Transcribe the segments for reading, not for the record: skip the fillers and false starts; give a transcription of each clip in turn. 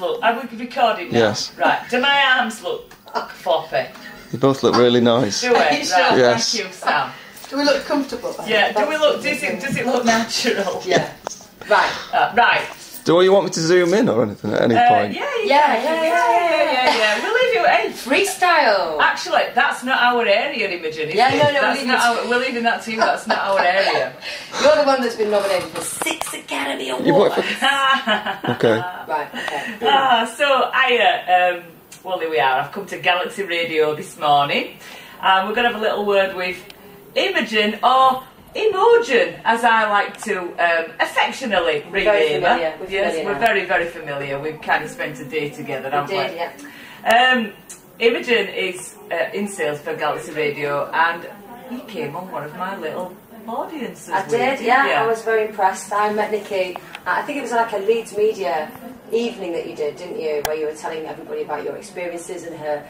look? Are we recording now? Yes. Right. Do my arms look floppy? You both look really nice. Do it? Right. Yes. Thank you, Sam. Do we look comfortable? Yeah. Do we look? Does it look natural? Yeah. Right. Right. Do you want me to zoom in or anything at any point? Yeah. We'll leave you. Hey, Freestyle. actually, that's not our area, Imogen. Is Yeah, it? no, We're leaving that to you. That's not our area. You're the one that's been nominated for 6 Academy Awards. You voted for... Okay. Right. Okay. So well, here we are. I've come to Galaxy Radio this morning, and we're going to have a little word with Imogen, or Imogen, as I like to affectionately rename her. Yes, we're very, very familiar. We've kind of spent a day together, haven't we? Yeah. Imogen is in sales for Galaxy Radio, and you came on one of my little audiences. I did, yeah. I was very impressed. I met Nicky. I think it was like a Leeds Media evening that you did, didn't you? Where you were telling everybody about your experiences and her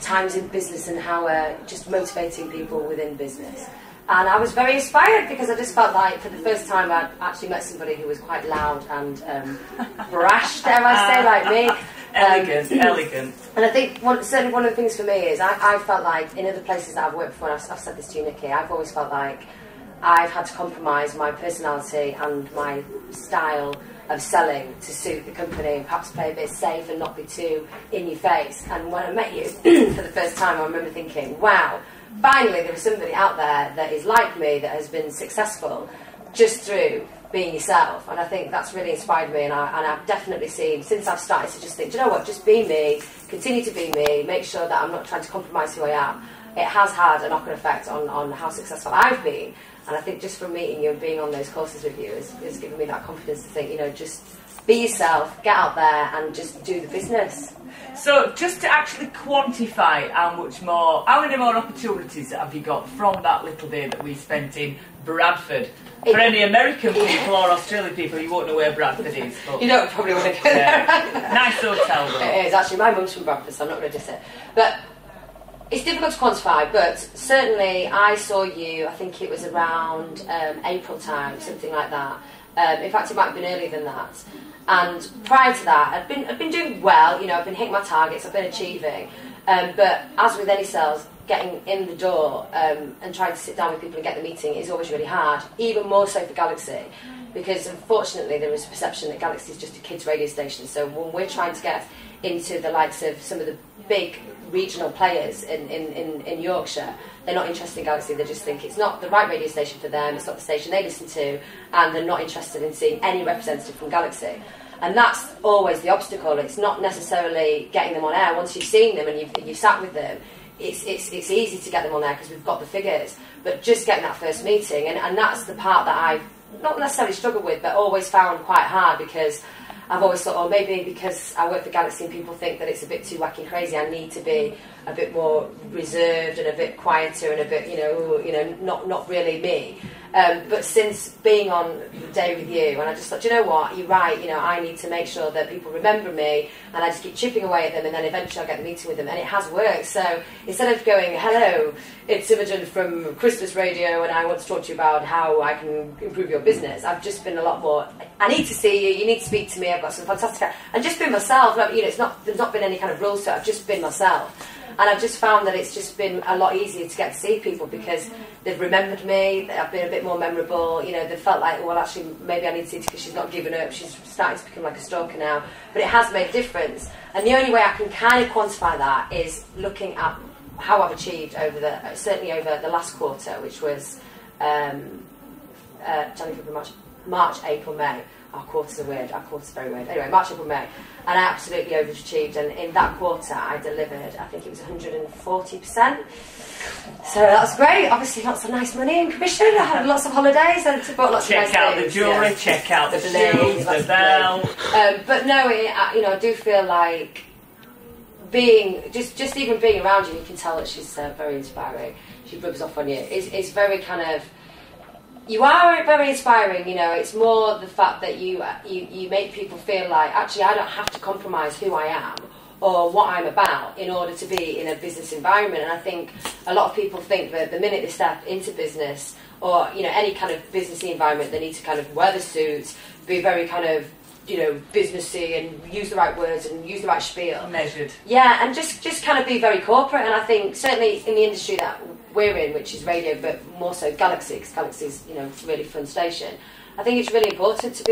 times in business and how just motivating people within business. And I was very inspired because I just felt like for the first time I'd actually met somebody who was quite loud and brash, dare I say, like me. Elegant. And I think certainly one of the things for me is I felt like in other places that I've worked before, and I've said this to you, Nicky, I've always felt like I've had to compromise my personality and my style of selling to suit the company and perhaps play a bit safe and not be too in your face. And when I met you for the first time, I remember thinking, wow, finally there is somebody out there that is like me, that has been successful just through being yourself. And I think that's really inspired me, and I've definitely seen, since I've started to just think, do you know what, just be me, continue to be me, make sure that I'm not trying to compromise who I am. It has had a knock-on effect on how successful I've been. And I think just from meeting you and being on those courses with you has given me that confidence to think, just be yourself, get out there and just do the business. So just to actually quantify how many more opportunities have you got from that little day that we spent in Bradford? For any American people or Australian people, you won't know where Bradford is. But you don't probably want to go there. Nice hotel though. It is, actually. My mum's from Bradford, so I'm not going to diss it. But it's difficult to quantify, but certainly I saw you, I think it was around April time, something like that. In fact, it might have been earlier than that. And prior to that, I've been doing well, I've been hitting my targets, I've been achieving. But as with any sales, getting in the door and trying to sit down with people and get the meeting is always really hard, even more so for Galaxy, because unfortunately there is a perception that Galaxy is just a kids radio station. So when we're trying to get into the likes of some of the big regional players in Yorkshire, they're not interested in Galaxy. They just think it's not the right radio station for them, it's not the station they listen to, and they're not interested in seeing any representative from Galaxy. And that's always the obstacle. It's not necessarily getting them on air. Once you've seen them and you've sat with them, it's easy to get them on air because we've got the figures. But just getting that first meeting, and that's the part that I've not necessarily struggled with, but always found quite hard, because I've always thought, oh, maybe because I work for Galaxy and people think that it's a bit too wacky and crazy, I need to be a bit more reserved and a bit quieter and a bit, not really me. But since being on the day with you, and I just thought, you know what, you're right, I need to make sure that people remember me, and I just keep chipping away at them, and then eventually I'll get the meeting with them, and it has worked. So instead of going, hello, it's Imogen from Christmas Radio, and I want to talk to you about how I can improve your business, I've just been a lot more, I need to see you, you need to speak to me, I've got some fantastic, and just been myself. There's not been any kind of rules to it, I've just been myself. And I've just found that it's just been a lot easier to get to see people because they've remembered me, I've been a bit more memorable, they've felt like, well, actually, maybe I need to see it because she's not given up, she's starting to become like a stalker now. But it has made a difference. And the only way I can kind of quantify that is looking at how I've achieved certainly over the last quarter, which was January, February, March, April, May. Our quarters are weird, our quarters are very weird. Anyway, March, April, May. And I absolutely overachieved, and in that quarter I delivered, I think it was 140%. So that's great. Obviously lots of nice money and commission. I had lots of holidays and bought lots of nice things. Check out the jewellery, check out the shoes, the bell. But no, I do feel like just even being around you can tell that she's very inspiring. She rubs off on you. It's very kind of, you are very inspiring, it's more the fact that you make people feel like, actually, I don't have to compromise who I am or what I'm about in order to be in a business environment. And I think a lot of people think that the minute they step into business or, any kind of businessy environment, they need to kind of wear the suits, be very kind of you know, businessy and use the right words and use the right spiel. Measured. Yeah, and just kind of be very corporate. And I think certainly in the industry that we're in, which is radio, but more so Galaxy, because Galaxy's, you know, a really fun station. I think it's really important to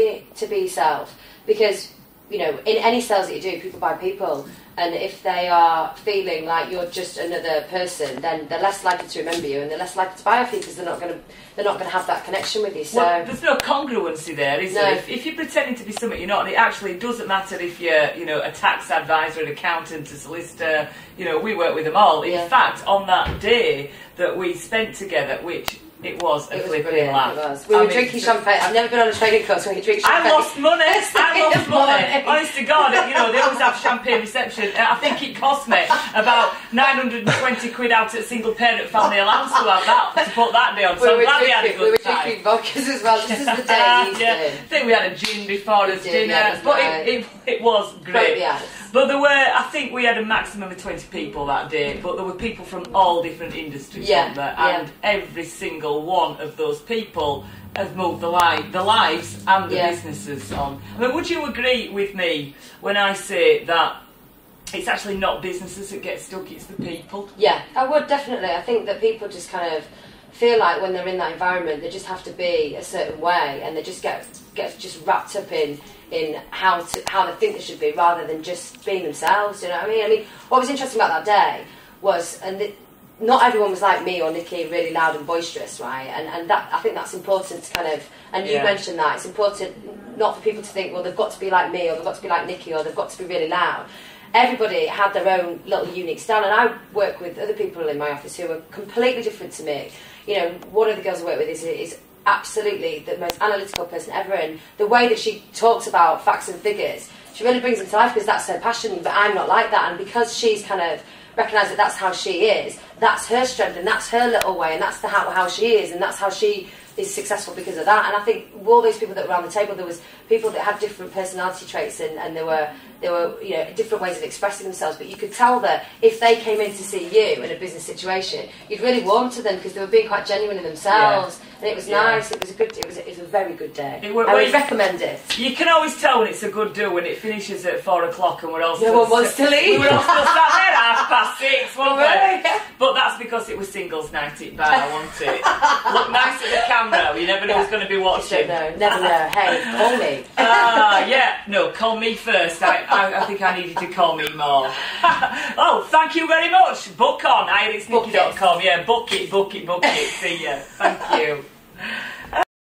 be yourself, because, you know, in any sales that you do, people buy people, and if they are feeling like you're just another person, then they're less likely to remember you, and they're less likely to buy off you, because they're not going to have that connection with you. So well, there's no congruency there, is there? If you're pretending to be something you're not, and it actually doesn't matter if you're, you know, a tax advisor, an accountant, a solicitor. You know, we work with them all. In fact, on that day that we spent together, which it was a flipping laugh. It was. We were drinking champagne. I've never been on a training course where you drink champagne. I lost money. I lost money. Honest to God, you know, they always have champagne reception. I think it cost me about 920 quid out at single parent family allowance to put that day on. So I'm glad we had a good time. We were drinking vodkas as well. This is the day. I think we had a gin before us dinner, but it was great. But there were, I think we had a maximum of 20 people that day, but there were people from all different industries on there, and every single one of those people have moved the lives and the businesses on. I mean, would you agree with me when I say that it's actually not businesses that get stuck, it's the people? Yeah, I would, definitely. I think that people just kind of feel like when they're in that environment, they just have to be a certain way, and they just get just wrapped up in how they think they should be, rather than just being themselves. You know what I mean? I mean, what was interesting about that day was, not everyone was like me or Nicky, really loud and boisterous, right? And that, I think that's important to kind of, and you mentioned that, it's important not for people to think, well, they've got to be like me, or they've got to be like Nicky, or they've got to be really loud. Everybody had their own little unique style, and I work with other people in my office who are completely different to me. You know, one of the girls I work with is absolutely the most analytical person ever, and the way that she talks about facts and figures, she really brings them to life, because that's her passion. But I'm not like that, and because she's kind of recognised that that's how she is, that's her strength, and that's her little way, and that's how she is, and that's how she is successful because of that. And I think all those people that were around the table, there was people that had different personality traits, and there were you know, different ways of expressing themselves, but you could tell that if they came in to see you in a business situation, you'd really warm to them, because they were being quite genuine in themselves, and it was nice. It was a very good day. I would recommend it. You can always tell when it's a good do when it finishes at 4 o'clock and we're all no one wants to leave. We were all still sat there at 6:30, weren't we? But that's because it was singles night at bar, wasn't it? Look nice at the camera. You never know who's going to be watching. Never know. Hey, call me. No, call me first. I think I needed to call me more. Oh, thank you very much. Book on. It's Nicky.com. Yeah, book it. See ya. Thank you.